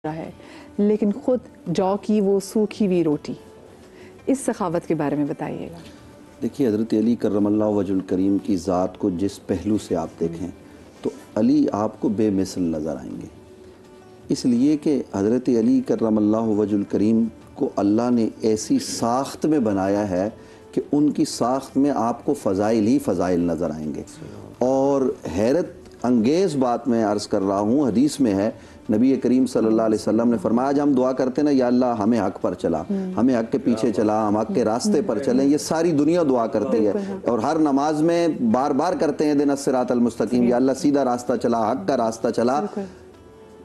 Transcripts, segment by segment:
رہا ہے، لیکن خود جو کی وہ سوکھی ہوئی روٹی، اس سخاوت کے بارے میں بتائیے گا۔ دیکھیے حضرت علی کرم اللہ وجہ الکریم کی ذات کو جس پہلو سے آپ دیکھیں تو علی آپ کو بے مثل نظر آئیں گے، اس لیے کہ حضرت علی کرم اللہ وجہ الکریم کو اللہ نے ایسی ساخت میں بنایا ہے کہ ان کی ساخت میں آپ کو فضائل ہی فضائل نظر آئیں گے۔ اور حیرت انگیز بات میں عرض کر رہا ہوں، حدیث میں ہے نبی کریم صلی اللہ علیہ وسلم نے فرمایا جب ہم دعا کرتے ہیں نا یا اللہ ہمیں حق پر چلا، ہمیں حق کے پیچھے چلا، ہم حق کے راستے پر چلیں، یہ ساری دنیا دعا کرتی ہے اور ہر نماز میں بار بار کرتے ہیں دن الصراط المستقیم، یا اللہ سیدھا راستہ چلا، حق کا راستہ چلا۔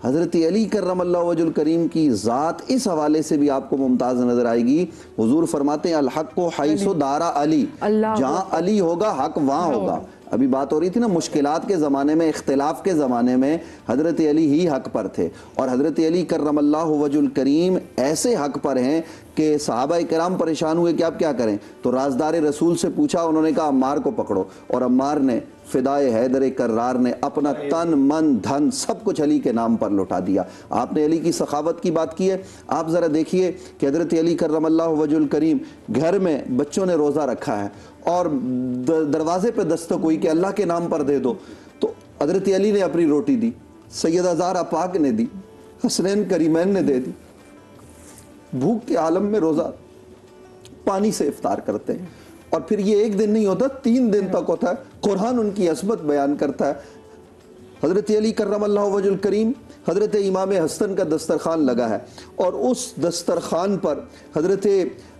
حضرت علی کرم اللہ وجہ الکریم کی ذات اس حوالے سے بھی آپ کو ممتاز نظر آئے گی۔ حضور فرماتے ہیں الحق حیث دار علی، جہاں علی ہوگا حق وہاں ہوگا۔ ابھی بات ہو رہی تھی نا مشکلات کے زمانے میں، اختلاف کے زمانے میں حضرت علی ہی حق پر تھے، اور حضرت علی کرم اللہ وجہ الکریم ایسے حق پر ہیں کہ صحابہ کرام پریشان ہوئے کہ آپ کیا کریں، تو رازدار رسول سے پوچھا، انہوں نے کہا عمار کو پکڑو، اور عمار نے فدائے حیدر کرار نے اپنا تن من دھن سب کچھ علی کے نام پر لوٹا دیا۔ آپ نے علی کی سخاوت کی بات کی ہے، آپ ذرا دیکھیے کہ حضرت علی کرم اللہ وجہ الکریم گھر میں بچوں نے روزہ رکھا ہے اور دروازے پہ دستک ہوئی کہ اللہ کے نام پر دے دو، تو حضرت علی نے اپنی روٹی دی، سیدہ زہرا پاک نے دی، حسنین کریمین نے دے دی۔ بھوک کے عالم میں روزہ پانی سے افطار کرتے ہیں، اور پھر یہ ایک دن نہیں ہوتا، 3 دن تک ہوتا ہے۔ قرآن ان کی عظمت بیان کرتا ہے۔ حضرت علی کرم اللہ وجہ الکریم، حضرت امام حسن کا دسترخوان لگا ہے، اور اس دسترخوان پر حضرت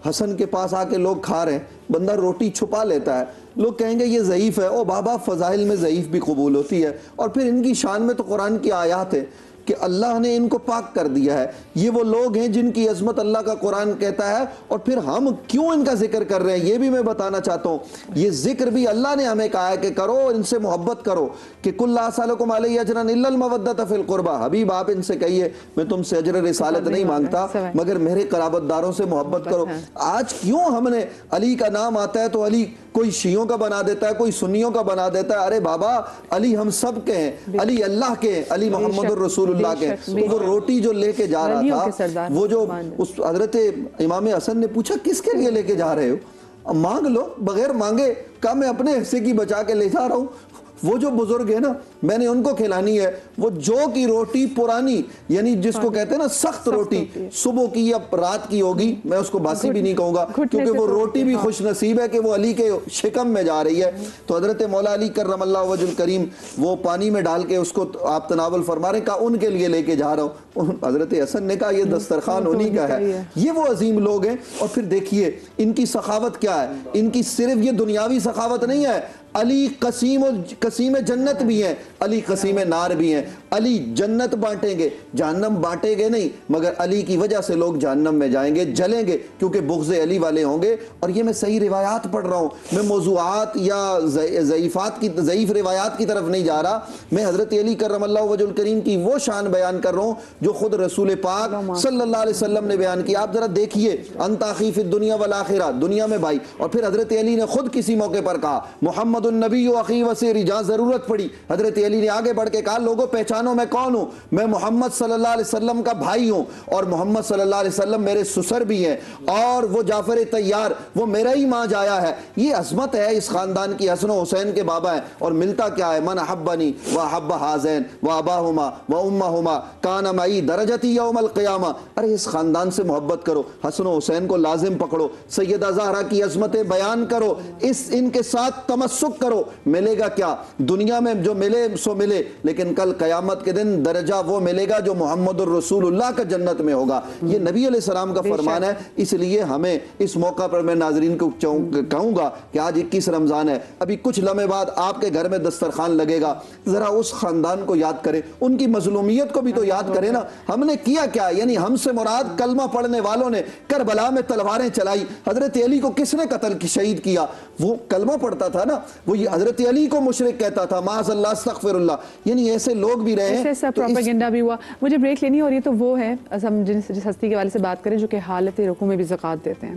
حسن کے پاس آ کے لوگ کھا رہے ہیں، بندہ روٹی چھپا لیتا ہے، لوگ کہیں گے یہ ضعیف ہے، او بابا فضائل میں ضعیف بھی قبول ہوتی ہے، اور پھر ان کی شان میں تو قرآن کی آیات ہیں کہ اللہ نے ان کو پاک کر دیا ہے، یہ وہ لوگ ہیں جن کی عظمت اللہ کا قرآن کہتا ہے، اور پھر ہم کیوں ان کا ذکر کر رہے ہیں یہ بھی میں بتانا چاہتا ہوں۔ یہ ذکر بھی اللہ نے ہمیں کہا ہے کہ کرو، ان سے محبت کرو، کہ کل لا اسألکم علیہ اجرا الا المودۃ فی القربى، حبیب آپ ان سے کہیے میں تم سے اجر رسالت نہیں مانگتا مگر میرے قرابت داروں سے محبت کرو۔ آج کیوں ہم نے علی کا نام آتا ہے تو علی کوئی شیعوں کا بنا دیتا ہے، کوئی سنیوں کا بنا دیتا ہے، ارے بابا علی ہم سب کے ہیں، علی اللہ کے ہیں، علی محمد الرسول اللہ کے۔ تو وہ روٹی جو لے کے جا رہا تھا، وہ جو اس حضرت امام حسن نے پوچھا کس کے لیے لے کے جا رہے ہو؟ مانگ لو، بغیر مانگے کہا میں اپنے حصے کی بچا کے لے جا رہا ہوں۔ وہ جو بزرگ ہیں نا میں نے ان کو کھلانی ہے، وہ جو کی روٹی پرانی، یعنی جس کو کہتے ہیں نا سخت روٹی، صبح کی یا رات کی ہوگی، میں اس کو باسی بھی نہیں کہوں گا کیونکہ وہ روٹی بھی خوش نصیب ہے کہ وہ علی کے شکم میں جا رہی ہے۔ تو حضرت مولا علی کرم اللہ وجہ الکریم وہ پانی میں ڈال کے اس کو آپ تناول فرما رہے ہیں، کہا ان کے لیے لے کے جا رہا ہوں۔ حضرت حسن نے کہا یہ دسترخوان انہی کا ہے۔ یہ وہ عظیم لوگ ہیں، اور پھر دیکھیے ان کی سخاوت کیا ہے، ان کی صرف یہ دنیاوی سخاوت نہیں ہے، علی قسیم جنت بھی ہیں، علی قسیم نار بھی ہیں۔ علی جنت بانٹیں گے، جہنم بانٹیں گے نہیں، مگر علی کی وجہ سے لوگ جہنم میں جائیں گے، جلیں گے، کیونکہ بغض علی والے ہوں گے۔ اور یہ میں صحیح روایات پڑھ رہا ہوں، میں موضوعات یا ضعیف روایات کی طرف نہیں جا رہا، میں حضرت علی کرم اللہ وجہ الکریم کی وہ شان بیان کر رہا ہوں جو خود رسول پاک صلی اللہ علیہ وسلم نے بیان کی۔ آپ ذرا دیکھیے انت اخی فی الدنیا والآخرہ، دنیا میں بھائی، اور پھر حضرت علی نے خود کسی موقع پر کہا محمد النبی و اخی وسیری، جہاں ضرورت پڑی حضرت علی نے آگے بڑھ کے کہا لوگوں پہچانو میں کون ہوں، میں محمد صلی اللہ علیہ وسلم کا بھائی ہوں، اور محمد صلی اللہ علیہ وسلم میرے سسر بھی ہیں، اور وہ جعفر طیار وہ میرا ہی ماں جایا ہے۔ یہ عظمت ہے اس خاندان کی، حسن و حسین کے بابا ہیں، اور ملتا کیا ہے من احبنی و احب ہذین و اباہما و امہما کان معی درجتی یوم القیامہ۔ ارے اس خاندان سے محبت کرو، حسن و حسین کو لازم پکڑو، سیدہ زہرا کی عظمتیں بیان کرو، ان کے ساتھ تمسک کرو، ملے گا کیا؟ دنیا میں جو ملے سو ملے، لیکن کل قیامت کے دن درجہ وہ ملے گا جو محمد الرسول اللہ کا جنت میں ہوگا۔ یہ نبی علیہ السلام کا فرمان ہے۔ اس لیے ہمیں اس موقع پر میں ناظرین کو کہوں گا کہ آج 21 رمضان ہے، ابھی کچھ لمحے بعد آپ کے گھر میں دسترخوان لگے گا، ذرا اس خاندان کو یاد کریں، ان کی مظلومیت کو بھی تو یاد کریں نا۔ ہم نے کیا کیا؟ یعنی ہم سے مراد کلمہ پڑھنے والوں نے کربلا میں تلواریں چلائی، حضرت علی کو کس نے قتل کی شہید کیا؟ وہ کلمہ پڑھتا تھا نا، وہ یہ حضرت علی کو مشرک کہتا تھا، معاذ اللہ استغفر اللہ۔ یعنی ایسے لوگ بھی رہے ہیں، ایسا پروپیگنڈا بھی ہوا۔ مجھے بریک لینی ہے، اور یہ تو وہ ہے ہم جس ہستی کے والے سے بات کریں جو کہ حالت رکوع میں بھی زکوٰۃ دیتے ہیں۔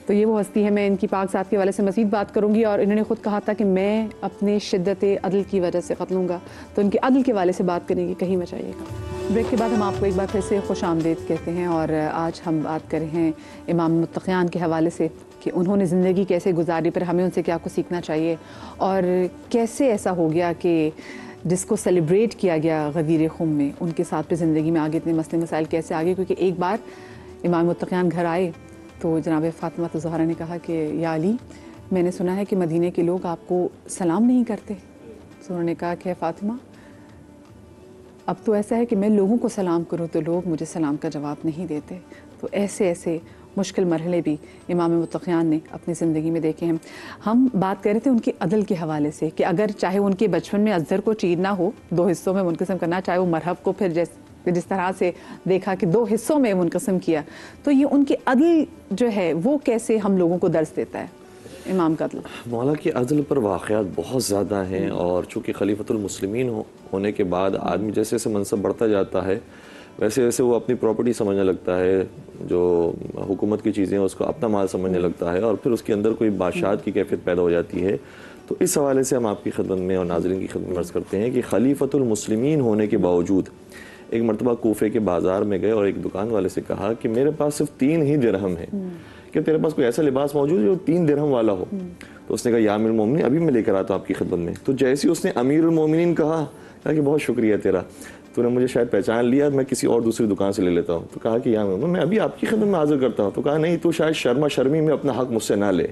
تو یہ وہ ہستی ہے. میں ان کی پاک ذات کے حوالے سے مزید بات کروں گی, اور انہوں نے خود کہا تھا کہ میں اپنے شدت عدل کی وجہ سے قتل ہوں گا, تو ان کے عدل کے حوالے سے بات کریں گے, کہیں مت جائیے گا. بریک کے بعد ہم آپ کو ایک بار پھر سے خوش آمدید کہتے ہیں, اور آج ہم بات کر رہے ہیں امام متقیان کے حوالے سے کہ انہوں نے زندگی کیسے گزاری, پر ہمیں ان سے کیا کچھ سیکھنا چاہیے, اور کیسے ایسا ہو گیا کہ جس کو سیلیبریٹ کیا گیا غدیر خم میں, ان کے ساتھ پہ زندگی میں آگے اتنے مسئلے مسائل کیسے آگے. کیونکہ ایک بار امام متقیان گھر آئے تو جناب فاطمہ زہرا نے کہا کہ یا علی, میں نے سنا ہے کہ مدینے کے لوگ آپ کو سلام نہیں کرتے. تو انہوں نے کہا کہ فاطمہ, اب تو ایسا ہے کہ میں لوگوں کو سلام کروں تو لوگ مجھے سلام کا جواب نہیں دیتے. تو ایسے مشکل مرحلے بھی امام متقیان نے اپنی زندگی میں دیکھے ہیں. ہم بات کر رہے تھے ان کے عدل کے حوالے سے کہ اگر چاہے ان کے بچپن میں ازہر کو چیرنا ہو, 2 حصوں میں منقسم کرنا, چاہے وہ مرحب کو پھر جس طرح سے دیکھا کہ 2 حصوں میں منقسم کیا, تو یہ ان کے عدل جو ہے وہ کیسے ہم لوگوں کو درس دیتا ہے امام کا عدل. مولا کے عدل پر واقعات بہت زیادہ ہیں, اور چونکہ خلیفۃ المسلمین ہونے کے بعد آدمی جیسے جیسے منصب بڑھتا جاتا ہے ویسے ویسے وہ اپنی پراپرٹی سمجھنے لگتا ہے, جو حکومت کی چیزیں اس کو اپنا مال سمجھنے لگتا ہے, اور پھر اس کے اندر کوئی بادشاہت کی کیفیت پیدا ہو جاتی ہے. تو اس حوالے سے ہم آپ کی خدمت میں اور ناظرین کی خدمت میں عرض کرتے ہیں کہ خلیفۃ المسلمین ہونے کے باوجود ایک مرتبہ کوفے کے بازار میں گئے اور ایک دکان والے سے کہا کہ میرے پاس صرف 3 ہی درہم ہے, کہ تیرے پاس کوئی ایسا لباس موجود ہے جو 3 درہم والا ہو. تو اس نے کہا یا امیر المومنین, ابھی میں لے کر آتا ہوں آپ کی خدمت میں. تو جیسے ہی اس نے امیر المومنین کہا کہ بہت شکریہ تیرا, تو نے مجھے شاید پہچان لیا, میں کسی اور دوسری دکان سے لے لیتا ہوں. تو کہا کہ یا میں ابھی آپ کی خدمت میں حاضر کرتا ہوں. تو کہا نہیں, تو شاید شرما شرمی میں اپنا حق مجھ سے نہ لے,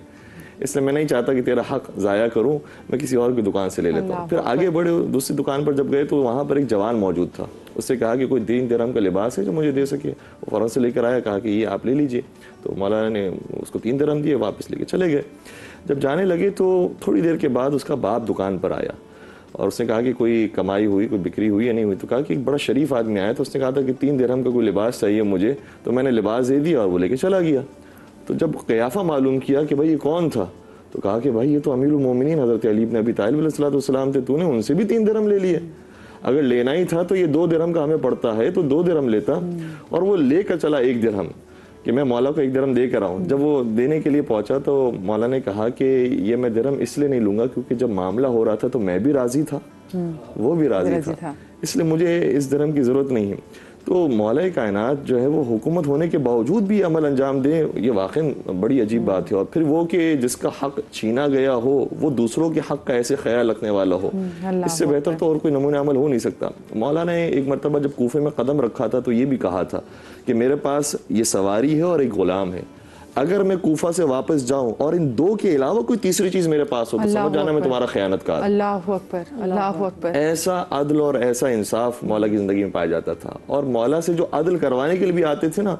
اس لیے میں نہیں چاہتا کہ تیرا حق ضائع کروں, میں کسی اور کی دکان سے لے لیتا ہوں. پھر آگے بڑھے, دوسری دکان پر جب گئے تو وہاں پر ایک جوان موجود تھا. اس سے کہا کہ کوئی 3 درہم کا لباس ہے جو مجھے دے سکے. وہ فوراً سے لے کر آیا, کہا کہ یہ آپ لے لیجئے. تو مولانا نے اس کو 3 درہم دیے, واپس لے کے چلے گئے. جب جانے لگے تو تھوڑی دیر کے بعد اس کا باپ دکان پر آیا, اور اس نے کہا کہ کوئی کمائی ہوئی, کوئی بکری ہوئی یا نہیں ہوئی. تو کہا کہ ایک بڑا شریف آدمی آیا, تو اس نے کہا تھا کہ 3 درہم کا کوئی لباس چاہیے مجھے, تو میں نے لباس دے دیا اور وہ لے کے چلا گیا. تو جب قیافہ معلوم کیا کہ بھائی یہ کون تھا, تو کہا کہ بھائی یہ تو امیر المومنین حضرت علی بن ابی طالب علیہ السلام تھے, تو نے ان سے بھی 3 درہم لے لیے. اگر لینا ہی تھا تو یہ 2 درہم کا ہمیں پڑتا ہے, تو 2 درہم لیتا. اور وہ لے کر چلا 1 درہم, کہ میں مولا کو 1 درہم دے کر آؤں. جب وہ دینے کے لیے پہنچا تو مولا نے کہا کہ یہ میں درہم اس لیے نہیں لوں گا کیونکہ جب معاملہ ہو رہا تھا تو میں بھی راضی تھا, وہ بھی راضی تھا, اس لیے مجھے اس درہم کی ضرورت نہیں ہے. تو مولا کائنات جو ہے وہ حکومت ہونے کے باوجود بھی عمل انجام دے, یہ واقعی بڑی عجیب بات ہے. اور پھر وہ کہ جس کا حق چھینا گیا ہو وہ دوسروں کے حق کا ایسے خیال رکھنے والا ہو, اس سے بہتر تو اور کوئی نمونہ عمل ہو نہیں سکتا. مولا نے ایک مرتبہ جب کوفے میں قدم رکھا تھا تو یہ بھی کہا تھا کہ میرے پاس یہ سواری ہے اور ایک غلام ہے, اگر میں کوفہ سے واپس جاؤں اور ان 2 کے علاوہ کوئی تیسری چیز میرے پاس ہو تو سمجھ جانا میں تمہارا خیانت کار. اللہ اکبر, اللہ اکبر. ایسا عدل اور ایسا انصاف مولا کی زندگی میں پایا جاتا تھا. اور مولا سے جو عدل کروانے کے لیے بھی آتے تھے نا,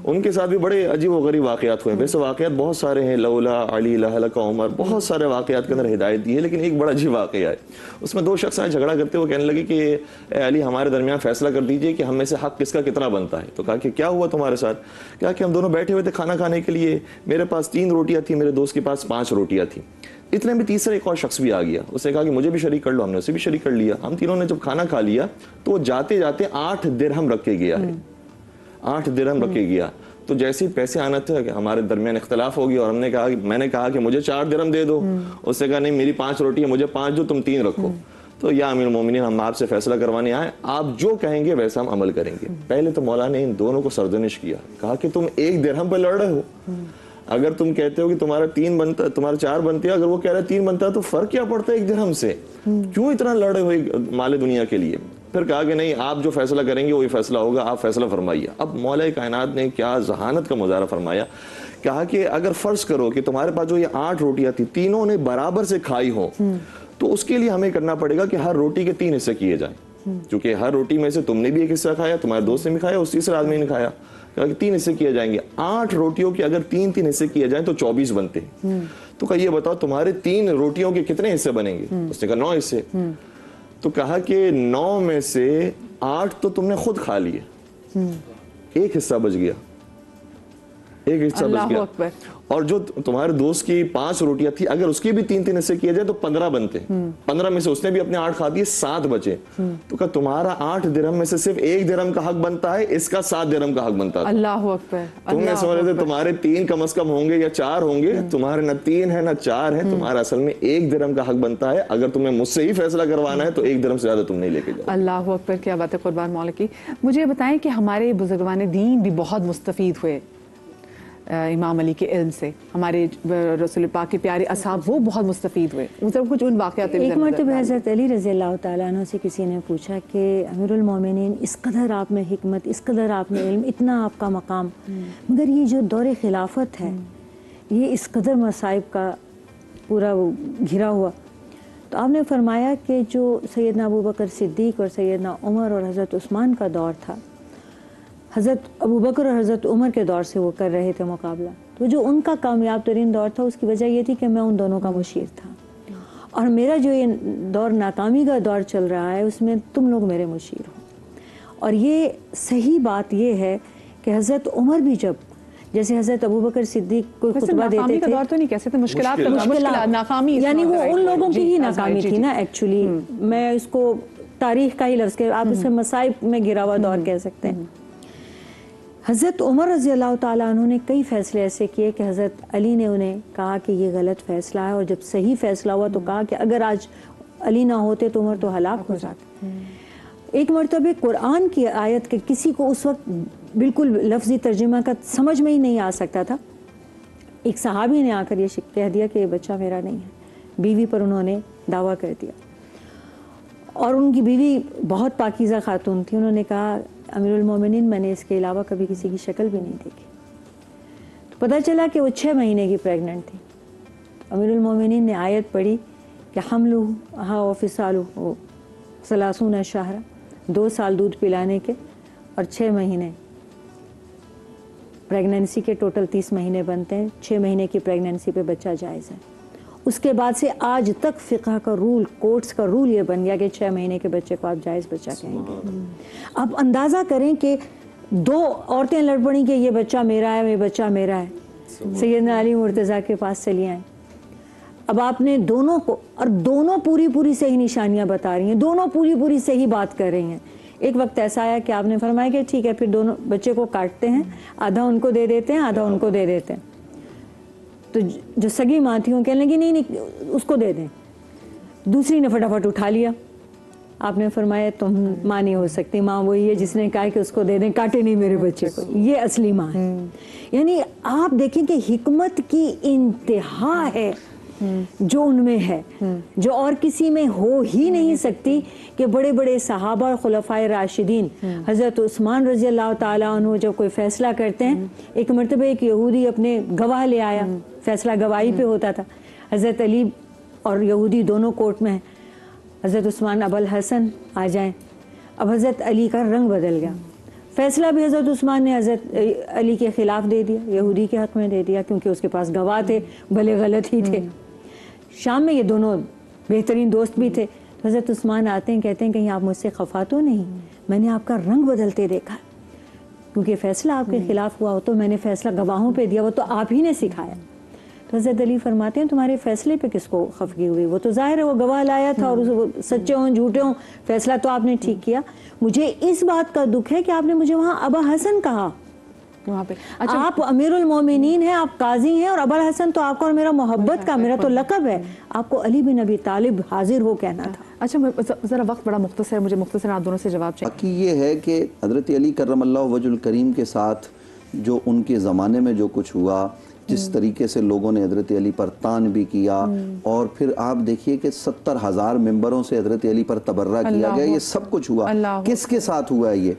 ان کے ساتھ بھی بڑے عجیب و غریب واقعات ہوئے. ویسے واقعات بہت سارے ہیں, لولا علی لہلک عمر, بہت سارے واقعات کے اندر ہدایت دی ہے, لیکن ایک بڑا عجیب واقعہ ہے. اس میں 2 شخص آئے جھگڑا کرتے, وہ کہنے لگے کہ اے علی ہمارے درمیان فیصلہ کر دیجئے کہ ہم میں سے حق کس کا کتنا بنتا ہے. تو کہا کہ کیا ہوا تمہارے ساتھ؟ کہا کہ ہم دونوں بیٹھے ہوئے تھے کھانا کھانے کے لیے, میرے پاس 3 روٹیاں تھیں, میرے دوست کے پاس 5 روٹیاں تھیں. اتنے میں تیسرا ایک اور شخص بھی آ گیا, اس نے کہا کہ مجھے بھی شریک کر لو. ہم نے اسے بھی شریک کر لیا. ہم تینوں نے جب کھانا کھا لیا تو وہ جاتے جاتے 8 درہم رکھ کے گیا ہے, 8 درہم رکھ کے گیا. تو جیسے ہی پیسے آنا تھا کہ ہمارے درمیان اختلاف ہو گیا, اور میں نے کہا کہ مجھے 4 درہم دے دو. اس نے کہا نہیں, میری 5 روٹی ہے, مجھے 5 دو, تم 3 رکھو. تو یا امیر المومنین, ہم آپ سے فیصلہ کروانے آئے, آپ جو کہیں گے ویسا ہم عمل کریں گے. پہلے تو مولا نے ان دونوں کو سرزنش کیا, کہا کہ تم 1 درہم پہ لڑ رہے ہو. اگر تم کہتے ہو کہ تمہارا 3 بنتا, تمہارا 4 بنتے ہیں, اگر وہ کہہ رہا ہے 3 بنتا ہے, تو فرق کیا پڑتا ہے 1 درہم سے؟ کیوں اتنا لڑ رہے ہو مال دنیا کے لیے؟ پھر کہا کہ نہیں, آپ جو فیصلہ کریں گے وہی فیصلہ ہوگا, آپ فیصلہ فرمائیے. اب مولا کائنات نے کیا ذہانت کا مظاہرہ فرمایا, کہا کہ اگر فرض کرو کہ تمہارے پاس جو یہ 8 روٹیاں تھی تینوں نے برابر سے کھائی ہو, تو اس کے لیے ہمیں کرنا پڑے گا کہ ہر روٹی کے 3 حصے کیے جائیں. کیونکہ ہر روٹی میں سے تم نے بھی 1 حصہ کھایا, تمہارے دوست نے بھی کھایا, اس تیسرے آدمی نے کھایا. کہا کہ 3 حصے کیے جائیں گے. 8 روٹیوں کے اگر 3 حصے کیے جائیں تو 24 بنتے ہیں. تو کہا یہ بتاؤ تمہارے 3 روٹیوں کے کتنے حصے بنیں گے؟ اس نے کہا 9 حصے. تو کہا کہ 9 میں سے 8 تو تم نے خود کھا لیے, 1 حصہ بچ گیا. ایک حصہ بچ اللہ گیا. اکبر. اور جو تمہارے دوست کی 5 روٹیاں تھی اگر اس کی بھی 3 حصے کیے جائے تو 15 بنتے. 15 میں سے اس نے بھی اپنے 8 کھا دیے, 7 بچے. تو کہ تمہارا 8 درہم میں سے صرف 1 درہم کا حق بنتا ہے, اس کا 7 درہم کا حق بنتا ہے. اللہ اکبر. تم یہ سمجھ رہے تھے تمہارے 3 کم از کم ہوں گے یا 4 ہوں گے, تمہارے نہ 3 ہے نہ 4 ہے, تمہارا اصل میں 1 درہم کا حق بنتا ہے. اگر تمہیں مجھ سے ہی فیصلہ کروانا ہے تو 1 درہم سے زیادہ تم نہیں لے کے جاؤ. اللہ اکبر, کیا بات ہے قربان مولا کی. مجھے بتائیں کہ ہمارے بزرگان دین بھی بہت مستفید ہوئے امام علی کے علم سے, ہمارے رسول پاک کے پیارے اصحاب وہ بہت مستفید ہوئے. کچھ ان واقعات. ایک مرتبہ حضرت علی رضی اللہ تعالیٰ عنہ سے کسی نے پوچھا کہ امیر المومنین اس قدر آپ میں حکمت, اس قدر آپ میں علم, اتنا آپ کا مقام, مگر یہ جو دور خلافت ہے یہ اس قدر مصائب کا پورا گھرا ہوا. تو آپ نے فرمایا کہ جو سیدنا ابوبکر صدیق اور سیدنا عمر اور حضرت عثمان کا دور تھا, حضرت ابوبکر اور حضرت عمر کے دور سے وہ کر رہے تھے مقابلہ, تو جو ان کا کامیاب ترین دور تھا اس کی وجہ یہ تھی کہ میں ان دونوں کا مشیر تھا, اور میرا جو یہ دور ناکامی کا دور چل رہا ہے اس میں تم لوگ میرے مشیر ہو. اور یہ صحیح بات یہ ہے کہ حضرت عمر بھی جب جیسے حضرت ابوبکر صدیق کو خطبہ دیتے تھے, دور تو نہیں کہہ سکتے, مشکلات ناکامی, یعنی وہ ان لوگوں کی ہی ناکامی تھی نا ایکچولی. میں اس کو تاریخ کا ہی لفظ کہ آپ اسے مصائب میں گرا ہوا دور کہہ سکتے ہیں. حضرت عمر رضی اللہ تعالیٰ عنہ نے کئی فیصلے ایسے کیے کہ حضرت علی نے انہیں کہا کہ یہ غلط فیصلہ ہے, اور جب صحیح فیصلہ ہوا تو کہا کہ اگر آج علی نہ ہوتے تو عمر تو ہلاک ہو جاتے. ایک مرتبہ قرآن کی آیت کے کسی کو اس وقت بالکل لفظی ترجمہ کا سمجھ میں ہی نہیں آ سکتا تھا, ایک صحابی نے آ کر یہ کہہ دیا کہ یہ بچہ میرا نہیں ہے. بیوی پر انہوں نے دعویٰ کر دیا, اور ان کی بیوی بہت پاکیزہ خاتون تھی. انہوں نے کہا امیر المومنین میں نے اس کے علاوہ کبھی کسی کی شکل بھی نہیں دیکھی. تو پتہ چلا کہ وہ 6 مہینے کی پریگننٹ تھی. امیر المومنین نے آیت پڑھی کہ حملہ و فصالہ 30 شہر, 2 سال دودھ پلانے کے اور 6 مہینے پریگننسی کے, ٹوٹل 30 مہینے بنتے ہیں. 6 مہینے کی پریگننسی پہ بچہ جائز ہے. اس کے بعد سے آج تک فقہ کا رول, کورٹس کا رول یہ بن گیا کہ 6 مہینے کے بچے کو آپ جائز بچہ کہیں گے. آپ اندازہ کریں کہ 2 عورتیں لڑ پڑیں کہ یہ بچہ میرا ہے, یہ بچہ میرا ہے. سیدنا علی مرتضیٰ کے پاس چلی آئیں. اب آپ نے دونوں کو, اور دونوں پوری صحیح نشانیاں بتا رہی ہیں, دونوں پوری صحیح بات کر رہی ہیں. ایک وقت ایسا آیا کہ آپ نے فرمایا کہ ٹھیک ہے پھر دونوں بچے کو کاٹتے ہیں, آدھا ان کو دے دیتے ہیں, آدھا ان کو دے دیتے ہیں. تو جو سگی ماں تھی وہ کہنے لگی نہیں اس کو دے دیں. دوسری نے فٹافٹ اٹھا لیا. آپ نے فرمایا تم ماں نہیں ہو سکتی, ماں وہی ہے جس نے کہا کہ اس کو دے دیں, کاٹے نہیں میرے بچے کو, یہ اصلی ماں ہے. یعنی آپ دیکھیں کہ حکمت کی انتہا ہے جو ان میں ہے, جو اور کسی میں ہو ہی نہیں سکتی. کہ بڑے بڑے صحابہ اور خلفائے راشدین, حضرت عثمان رضی اللہ تعالیٰ عنہ جب کوئی فیصلہ کرتے ہیں, ایک مرتبہ ایک یہودی اپنے گواہ لے آیا, فیصلہ گواہی پہ ہوتا تھا. حضرت علی اور یہودی دونوں کورٹ میں ہیں. حضرت عثمان ابو الحسن آ جائیں. اب حضرت علی کا رنگ بدل گیا. فیصلہ بھی حضرت عثمان نے حضرت علی کے خلاف دے دیا, یہودی کے حق میں دے دیا, کیونکہ اس کے پاس گواہ تھے, بھلے غلط ہی تھے. شام میں یہ دونوں بہترین دوست بھی تھے. تو حضرت عثمان آتے ہیں, کہتے ہیں کہیں آپ مجھ سے خفا تو نہیں, میں نے آپ کا رنگ بدلتے دیکھا, کیونکہ فیصلہ آپ کے خلاف ہوا ہو تو میں نے فیصلہ گواہوں پہ دیا, وہ تو آپ ہی نے سکھایا. تو حضرت علی فرماتے ہیں تمہارے فیصلے پہ کس کو خفگی ہوئی, وہ تو ظاہر ہے وہ گواہ لایا تھا, اور وہ سچے ہوں جھوٹے ہوں فیصلہ تو آپ نے ٹھیک کیا. مجھے اس بات کا دکھ ہے کہ آپ نے مجھے وہاں ابا حسن کہا. وہاں پہ آپ امیر المومنین ہیں, آپ قاضی ہیں, اور ابا حسن تو آپ کا اور میرا محبت کا, میرا تو لقب ہے. آپ کو علی بن ابی طالب حاضر ہو کہنا تھا. اچھا ذرا وقت بڑا مختصر ہے, مجھے مختصر آپ دونوں سے جواب چاہیے. باقی یہ ہے کہ حضرت علی کرم اللہ وجہ الکریم کے ساتھ جو ان کے زمانے میں جو کچھ ہوا, جس طریقے سے لوگوں نے حضرت علی پر طعن بھی کیا, اور پھر آپ دیکھیے کہ 70,000 ممبروں سے حضرت علی پر تبرہ کیا گیا. یہ سب کچھ ہوا کس کے ساتھ ہوا ہے؟ یہ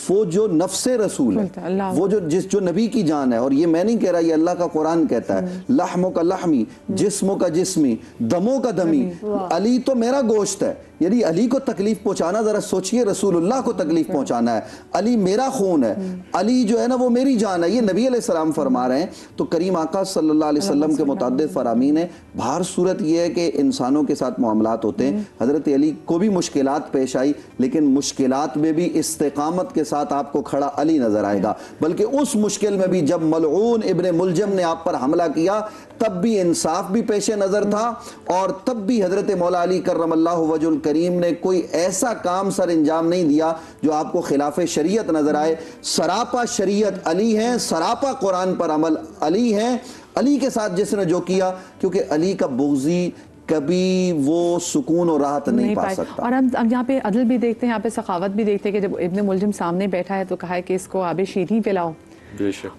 وہ جو نفس رسول ہے, وہ جو نبی کی جان ہے. اور یہ میں نہیں کہہ رہا, یہ اللہ کا قرآن کہتا ہے, لحموں کا لحمی, جسموں کا جسمی, دموں کا دمی. علی تو میرا گوشت ہے, یعنی علی کو تکلیف پہنچانا، ذرا سوچئے رسول اللہ کو تکلیف پہنچانا ہے. علی میرا خون ہے، علی جو ہے نا وہ میری جان ہے، یہ نبی علیہ السلام فرما رہے ہیں. تو کریم آقا صلی اللہ علیہ وسلم کے متعدد فرامین ہیں. بہر صورت یہ ہے کہ انسانوں کے ساتھ معاملات ہوتے ہیں. حضرت علی کو بھی مشکلات پیش آئی، لیکن مشکلات میں بھی استقامت کے ساتھ آپ کو کھڑا علی نظر آئے گا. بلکہ اس مشکل میں بھی جب ملعون ابن ملجم نے آپ پر حملہ کیا تب بھی انصاف بھی پیش نظر تھا، اور تب بھی حضرت مولا علی کرم اللہ وجہ الکریم نے کوئی ایسا کام سر انجام نہیں دیا جو آپ کو خلاف شریعت نظر آئے. سراپا شریعت علی ہیں، سراپا قرآن پر عمل علی ہیں. علی کے ساتھ جس نے جو کیا، کیونکہ علی کا بغضی کبھی وہ سکون اور راحت نہیں پا سکتا. اور ہم یہاں پہ عدل بھی دیکھتے ہیں، یہاں پہ سخاوت بھی دیکھتے ہیں کہ جب ابن ملجم سامنے بیٹھا ہے تو کہا ہے کہ اس کو آب شیریں پلاؤ.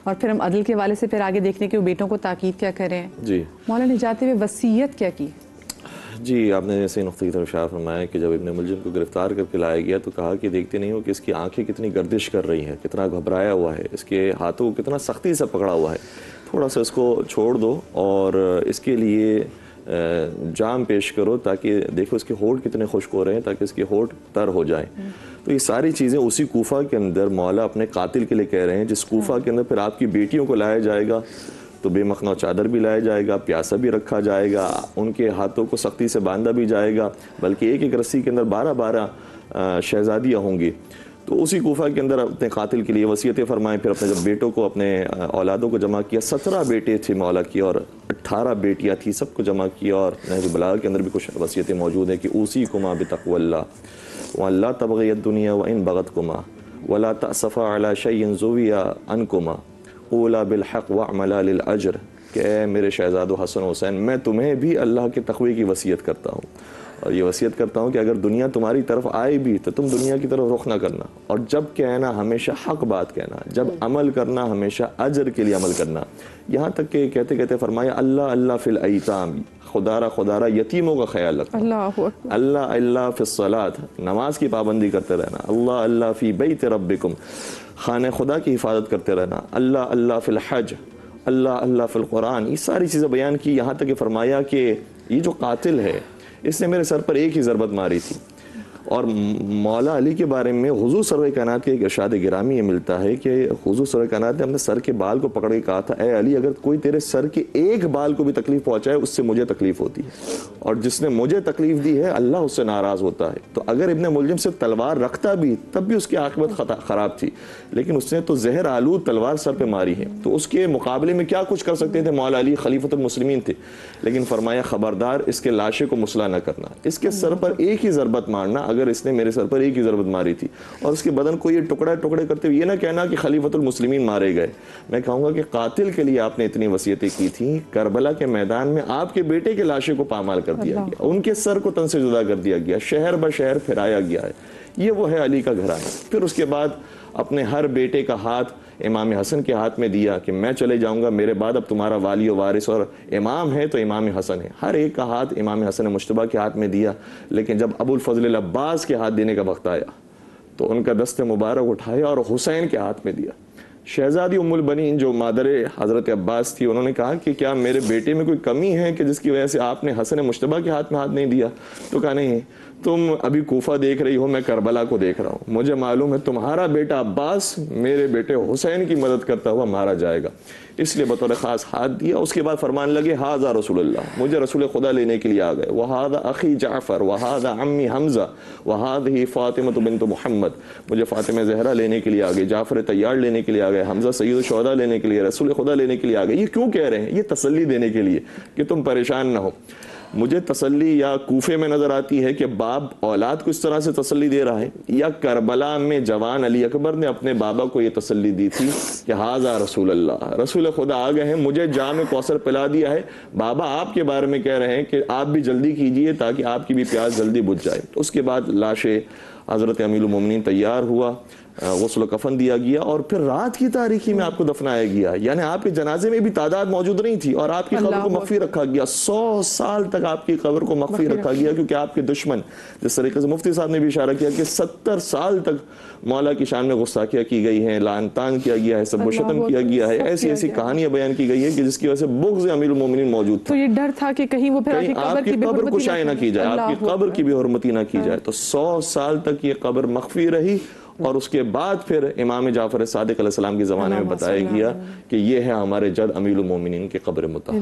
اور پھر ہم عدل کے والے سے پھر آگے دیکھنے کے وہ بیٹوں کو تاکید کیا کریں. جی مولا نے جاتے ہوئے وصیت کیا کی؟ جی آپ نے ایسے نقطے کی طرف اشارہ فرمایا کہ جب ابن ملجم کو گرفتار کر کے لایا گیا تو کہا کہ دیکھتے نہیں ہو کہ اس کی آنکھیں کتنی گردش کر رہی ہیں، کتنا گھبرایا ہوا ہے، اس کے ہاتھوں کو کتنا سختی سے پکڑا ہوا ہے، تھوڑا سا اس کو چھوڑ دو اور اس کے لیے جام پیش کرو تاکہ دیکھو اس کے ہونٹ کتنے خشک ہو رہے ہیں تاکہ اس کے ہونٹ تر ہو جائیں. تو یہ ساری چیزیں اسی کوفہ کے اندر مولا اپنے قاتل کے لیے کہہ رہے ہیں، جس کوفہ کے اندر پھر آپ کی بیٹیوں کو لایا جائے گا تو بے مخنہ چادر بھی لایا جائے گا، پیاسا بھی رکھا جائے گا، ان کے ہاتھوں کو سختی سے باندھا بھی جائے گا، بلکہ ایک ایک رسی کے اندر 12 شہزادیاں ہوں گی. تو اسی کوفہ کے اندر اپنے قاتل کے لیے وصیتیں فرمائیں. پھر اپنے جب بیٹوں کو، اپنے اولادوں کو جمع کیا، 17 بیٹے تھے مولا کی اور 18 بیٹیاں تھیں، سب کو جمع کیا. اور نہج البلاغہ کے اندر بھی کچھ وصیتیں موجود ہیں کہ اوصیکما بتقوی اللہ وان لا تبغی الدنیا وان بغتکما ولا تأسفا علی شیء زوی عنکما قولا بالحق واعملا للاجر. کہ اے میرے شہزادو حسن و حسین، میں تمہیں بھی اللہ کے تقوی کی وصیت کرتا ہوں، اور یہ وصیت کرتا ہوں کہ اگر دنیا تمہاری طرف آئے بھی تو تم دنیا کی طرف رخ نہ کرنا، اور جب کہنا ہمیشہ حق بات کہنا، جب عمل کرنا ہمیشہ اجر کے لیے عمل کرنا. یہاں تک کہ کہتے کہتے فرمایا اللہ اللہ فی الایتام، خدارہ یتیموں کا خیال رکھنا. اللہ اللہ فی الصلاۃ، نماز کی پابندی کرتے رہنا. اللہ اللہ فی بیت ربکم، خانہ خدا کی حفاظت کرتے رہنا. اللہ اللہ فی الحج، اللہ اللہ فی القرآن. یہ ساری چیزیں بیان کی. یہاں تک کہ فرمایا کہ یہ جو قاتل ہے اس نے میرے سر پر ایک ہی ضربت ماری تھی. اور مولا علی کے بارے میں حضور سرور کائنات کے ایک ارشاد گرامی یہ ملتا ہے کہ حضور سرور کائنات نے اپنے سر کے بال کو پکڑ کے کہا تھا، اے علی اگر کوئی تیرے سر کے ایک بال کو بھی تکلیف پہنچائے اس سے مجھے تکلیف ہوتی ہے، اور جس نے مجھے تکلیف دی ہے اللہ اس سے ناراض ہوتا ہے. تو اگر ابن ملجم سے تلوار رکھتا بھی تب بھی اس کی عاقبت خراب تھی، لیکن اس نے تو زہر آلود تلوار سر پہ ماری ہے. تو اس کے مقابلے میں کیا کچھ کر سکتے تھے مولا علی؟ خلیفۃ المسلمین تھے. لیکن فرمایا خبردار اس کے لاشے کو مسلح نہ کرنا، اس کے سر پر ایک ہی ضربت مارنا. اگر اس نے میرے سر پر ایک ہی ضربت ماری تھی اور اس کے بدن کو یہ ٹکڑے کرتے ہوئے یہ نہ کہنا کہ خلیفۃ المسلمین مارے گئے. میں کہوں گا کہ قاتل کے لیے آپ نے اتنی وصیتیں کی تھیں، کربلا کے میدان میں آپ کے بیٹے کے لاشے کو پامال کر دیا گیا، ان کے سر کو تن سے جدا کر دیا گیا، شہر بشہر پھرایا گیا ہے. یہ وہ ہے علی کا گھرانہ. پھر اس کے بعد اپنے ہر بیٹے کا ہاتھ امام حسن کے ہاتھ میں دیا کہ میں چلے جاؤں گا، میرے بعد اب تمہارا والی و وارث اور امام ہے تو امام حسن ہے. ہر ایک کا ہاتھ امام حسن مجتبیٰ کے ہاتھ میں دیا. لیکن جب ابو الفضل العباس کے ہاتھ دینے کا وقت آیا تو ان کا دست مبارک اٹھایا اور حسین کے ہاتھ میں دیا. شہزادی ام البنین جو مادر حضرت عباس تھی، انہوں نے کہا کہ کیا میرے بیٹے میں کوئی کمی ہے کہ جس کی وجہ سے آپ نے حسن مجتبیٰ کے ہاتھ میں ہاتھ نہیں دیا؟ تو کہا نہیں، تم ابھی کوفہ دیکھ رہی ہو، میں کربلا کو دیکھ رہا ہوں. مجھے معلوم ہے تمہارا بیٹا عباس میرے بیٹے حسین کی مدد کرتا ہوا مارا جائے گا، اس لیے بطور خاص ہاتھ دیا. اس کے بعد فرمان لگے ہاذا رسول اللہ، مجھے رسول خدا لینے کے لیے آ گئے. وہذا اخی جعفر وہذا عمی حمزہ وہذہ فاطمہ بنت محمد، مجھے فاطمہ زہرا لینے کے لیے آ گئے، جعفر طیار لینے کے لیے آ گئے، حمزہ سید الشہداء لینے کے لیے، رسول خدا لینے کے لیے آ گئے. یہ کیوں کہہ رہے ہیں؟ یہ تسلی دینے کے لیے کہ تم پریشان نہ ہو. مجھے تسلی یا کوفے میں نظر آتی ہے کہ باپ اولاد کو اس طرح سے تسلی دے رہا ہے، یا کربلا میں جوان علی اکبر نے اپنے بابا کو یہ تسلی دی تھی کہ ہاذا رسول اللہ، رسول خدا آ گئے ہیں، مجھے جام کوثر پلا دیا ہے. بابا آپ کے بارے میں کہہ رہے ہیں کہ آپ بھی جلدی کیجئے تاکہ آپ کی بھی پیاس جلدی بجھ جائے. اس کے بعد لاشیں حضرت امیر المومنین تیار ہوا، غسل کفن دیا گیا اور پھر رات کی تاریکی میں آپ کو دفنایا گیا. یعنی آپ کے جنازے میں بھی تعداد موجود نہیں تھی اور آپ کی قبر کو مخفی رکھا گیا. 100 سال تک آپ کی قبر کو مخفی رکھا گیا، کیونکہ آپ کے دشمن، جس طریقے سے مفتی صاحب نے بھی اشارہ کیا کہ 70 سال تک مولا کی شان میں گستاخیاں کی گئی ہیں، لعن طعن کیا گیا ہے، سب و شتم کیا گیا ہے، ایسی ایسی کہانیاں بیان کی گئی ہیں کہ جس کی وجہ سے بغض امیر المومنین موجود تھا. تو یہ ڈر تھا کہ کہیں وہ پھر آپ کی قبر کو شائع نہ کی جائے، آپ کی قبر کی بھی حرمتی نہ کی جائے. تو 100 سال تک یہ قبر مخفی رہی اور اس کے بعد پھر امام جعفر صادق علیہ السلام کے زمانے میں بتایا گیا کہ یہ ہے ہمارے جد امیر المومنین کی قبر مطہرہ.